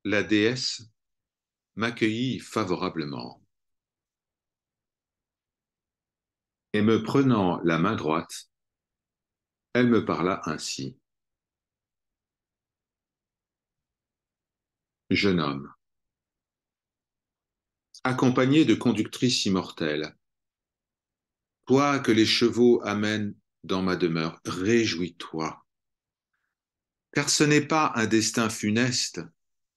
la déesse m'accueillit favorablement et me prenant la main droite, elle me parla ainsi. Jeune homme, accompagné de conductrices immortelles, toi que les chevaux amènent dans ma demeure, réjouis-toi, car ce n'est pas un destin funeste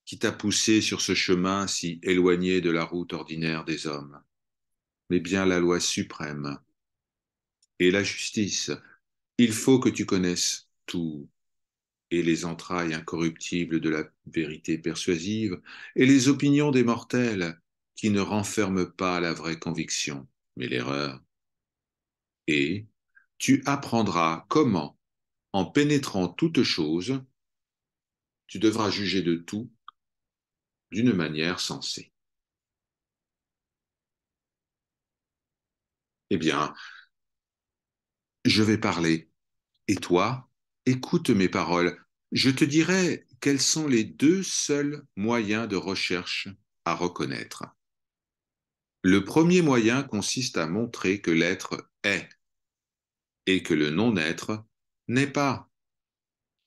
qui t'a poussé sur ce chemin si éloigné de la route ordinaire des hommes, mais bien la loi suprême et la justice. Il faut que tu connaisses tout et les entrailles incorruptibles de la vérité persuasive et les opinions des mortels qui ne renferment pas la vraie conviction, mais l'erreur. Et tu apprendras comment, en pénétrant toute chose, tu devras juger de tout d'une manière sensée. Eh bien, je vais parler, et toi, écoute mes paroles. Je te dirai quels sont les deux seuls moyens de recherche à reconnaître. Le premier moyen consiste à montrer que l'être est et que le non-être n'est pas.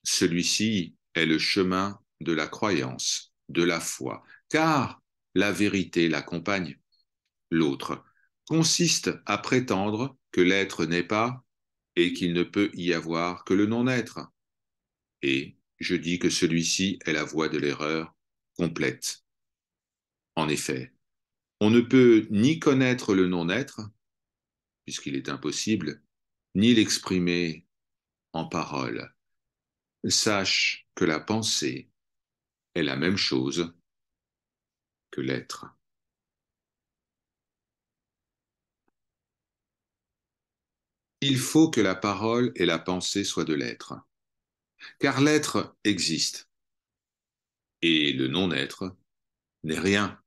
Celui-ci est le chemin de la croyance, de la foi, car la vérité l'accompagne. L'autre consiste à prétendre que l'être n'est pas et qu'il ne peut y avoir que le non-être. Et je dis que celui-ci est la voie de l'erreur complète. En effet, on ne peut ni connaître le non-être, puisqu'il est impossible, ni l'exprimer en paroles. Sache que la pensée est la même chose que l'être. Il faut que la parole et la pensée soient de l'être, car l'être existe et le non-être n'est rien.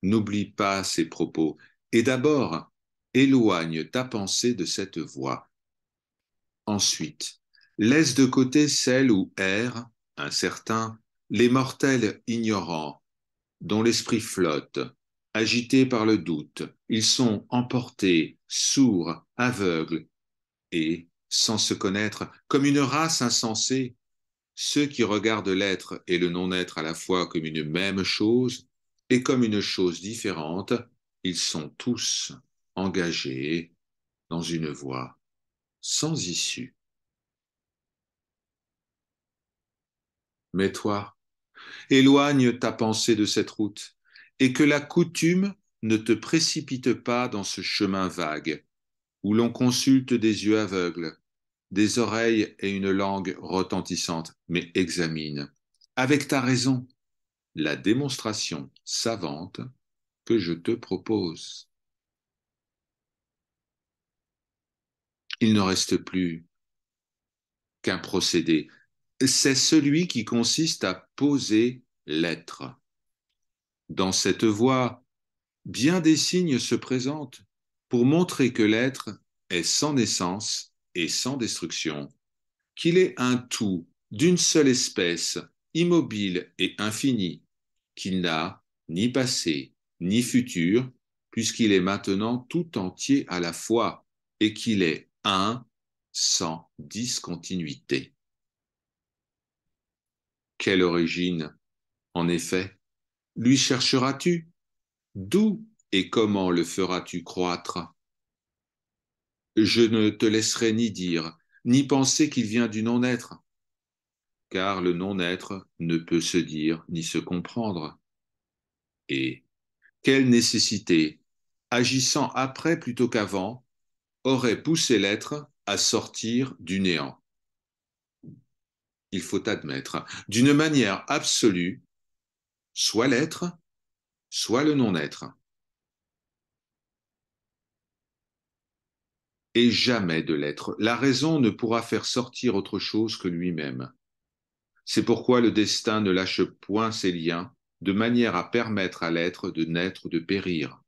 N'oublie pas ces propos et d'abord éloigne ta pensée de cette voie. Ensuite, laisse de côté celle où errent, incertains, les mortels ignorants, dont l'esprit flotte, agités par le doute. Ils sont emportés, sourds, aveugles, et, sans se connaître, comme une race insensée, ceux qui regardent l'être et le non-être à la fois comme une même chose et comme une chose différente, ils sont tous engagés dans une voie sans issue. Mais toi, éloigne ta pensée de cette route et que la coutume ne te précipite pas dans ce chemin vague où l'on consulte des yeux aveugles, des oreilles et une langue retentissante, mais examine, avec ta raison, la démonstration savante que je te propose. Il ne reste plus qu'un procédé. C'est celui qui consiste à poser l'être. Dans cette voie, bien des signes se présentent pour montrer que l'être est sans naissance et sans destruction, qu'il est un tout d'une seule espèce, immobile et infini, qu'il n'a ni passé ni futur, puisqu'il est maintenant tout entier à la fois, et qu'il est un sans discontinuité. Quelle origine, en effet, lui chercheras-tu? D'où et comment le feras-tu croître? Je ne te laisserai ni dire, ni penser qu'il vient du non-être, car le non-être ne peut se dire ni se comprendre. Et quelle nécessité, agissant après plutôt qu'avant, aurait poussé l'être à sortir du néant? Il faut admettre, d'une manière absolue, soit l'être, soit le non-être, et jamais de l'être. La raison ne pourra faire sortir autre chose que lui-même. C'est pourquoi le destin ne lâche point ses liens, de manière à permettre à l'être de naître ou de périr,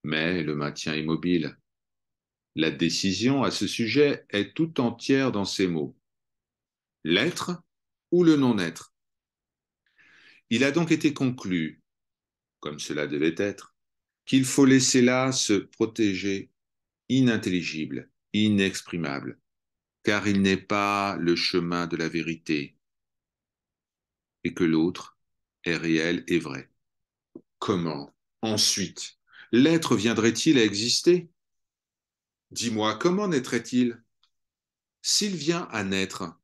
mais le maintient immobile. La décision à ce sujet est tout entière dans ces mots. L'être ou le non-être? Il a donc été conclu, comme cela devait être, qu'il faut laisser là se protéger inintelligible, inexprimable, car il n'est pas le chemin de la vérité, et que l'autre est réel et vrai. Comment, ensuite, l'être viendrait-il à exister? Dis-moi, comment naîtrait-il? S'il vient à naître,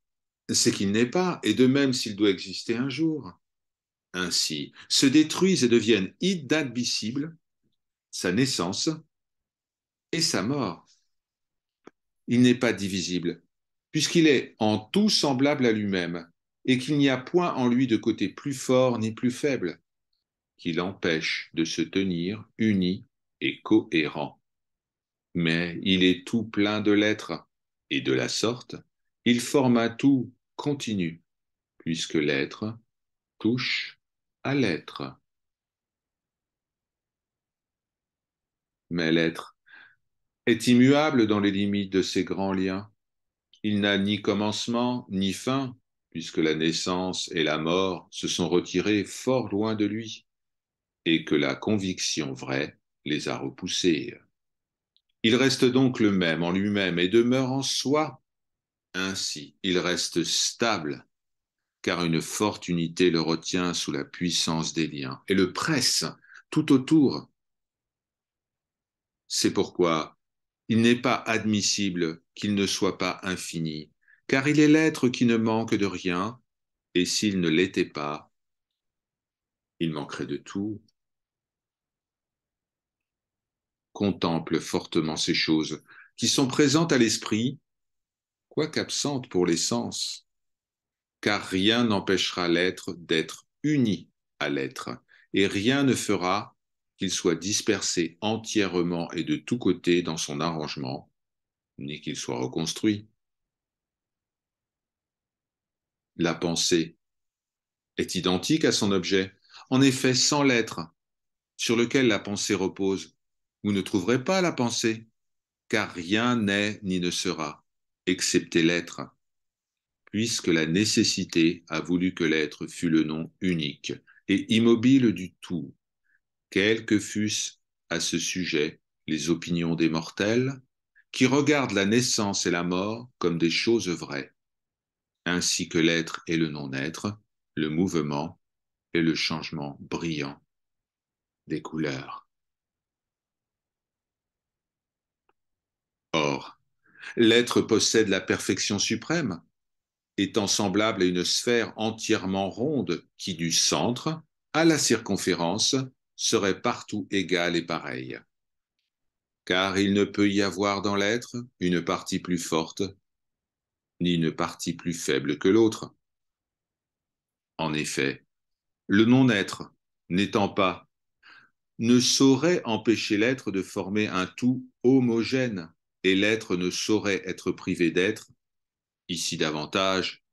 c'est qu'il n'est pas, et de même s'il doit exister un jour. Ainsi, se détruisent et deviennent inadmissibles sa naissance et sa mort. Il n'est pas divisible, puisqu'il est en tout semblable à lui-même, et qu'il n'y a point en lui de côté plus fort ni plus faible, qui l'empêche de se tenir uni et cohérent. Mais il est tout plein de l'être, et de la sorte, il forme un tout continu, puisque l'être touche à l'être. Mais l'être est immuable dans les limites de ces grands liens. Il n'a ni commencement ni fin, puisque la naissance et la mort se sont retirées fort loin de lui, et que la conviction vraie les a repoussés. Il reste donc le même en lui-même et demeure en soi. Ainsi, il reste stable, car une forte unité le retient sous la puissance des liens et le presse tout autour. C'est pourquoi il n'est pas admissible qu'il ne soit pas infini, car il est l'être qui ne manque de rien, et s'il ne l'était pas, il manquerait de tout. Contemple fortement ces choses qui sont présentes à l'esprit, quoiqu'absentes pour les sens, car rien n'empêchera l'être d'être uni à l'être, et rien ne fera qu'il soit dispersé entièrement et de tous côtés dans son arrangement, ni qu'il soit reconstruit. La pensée est identique à son objet. En effet, sans l'être sur lequel la pensée repose, vous ne trouverez pas la pensée, car rien n'est ni ne sera, excepté l'être, puisque la nécessité a voulu que l'être fût le nom unique et immobile du tout, quelles que fussent à ce sujet les opinions des mortels, qui regardent la naissance et la mort comme des choses vraies, ainsi que l'être et le non-être, le mouvement et le changement brillant des couleurs. Or, l'être possède la perfection suprême, étant semblable à une sphère entièrement ronde qui, du centre à la circonférence, serait partout égale et pareille. Car il ne peut y avoir dans l'être une partie plus forte, ni une partie plus faible que l'autre. En effet, le non-être, n'étant pas, ne saurait empêcher l'être de former un tout homogène, et l'être ne saurait être privé d'être, ici davantage,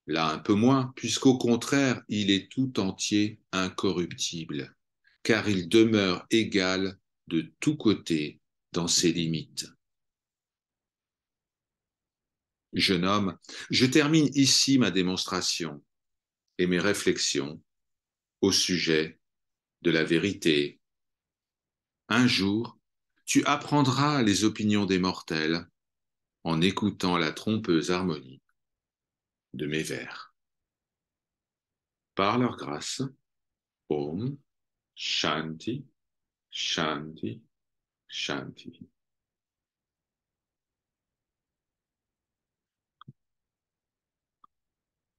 là un peu moins, puisqu'au contraire, il est tout entier incorruptible, car il demeure égal de tous côtés dans ses limites. Jeune homme, je termine ici ma démonstration et mes réflexions au sujet de la vérité. Un jour, tu apprendras les opinions des mortels en écoutant la trompeuse harmonie de mes vers. Par leur grâce, Om Shanti, Shanti, Shanti.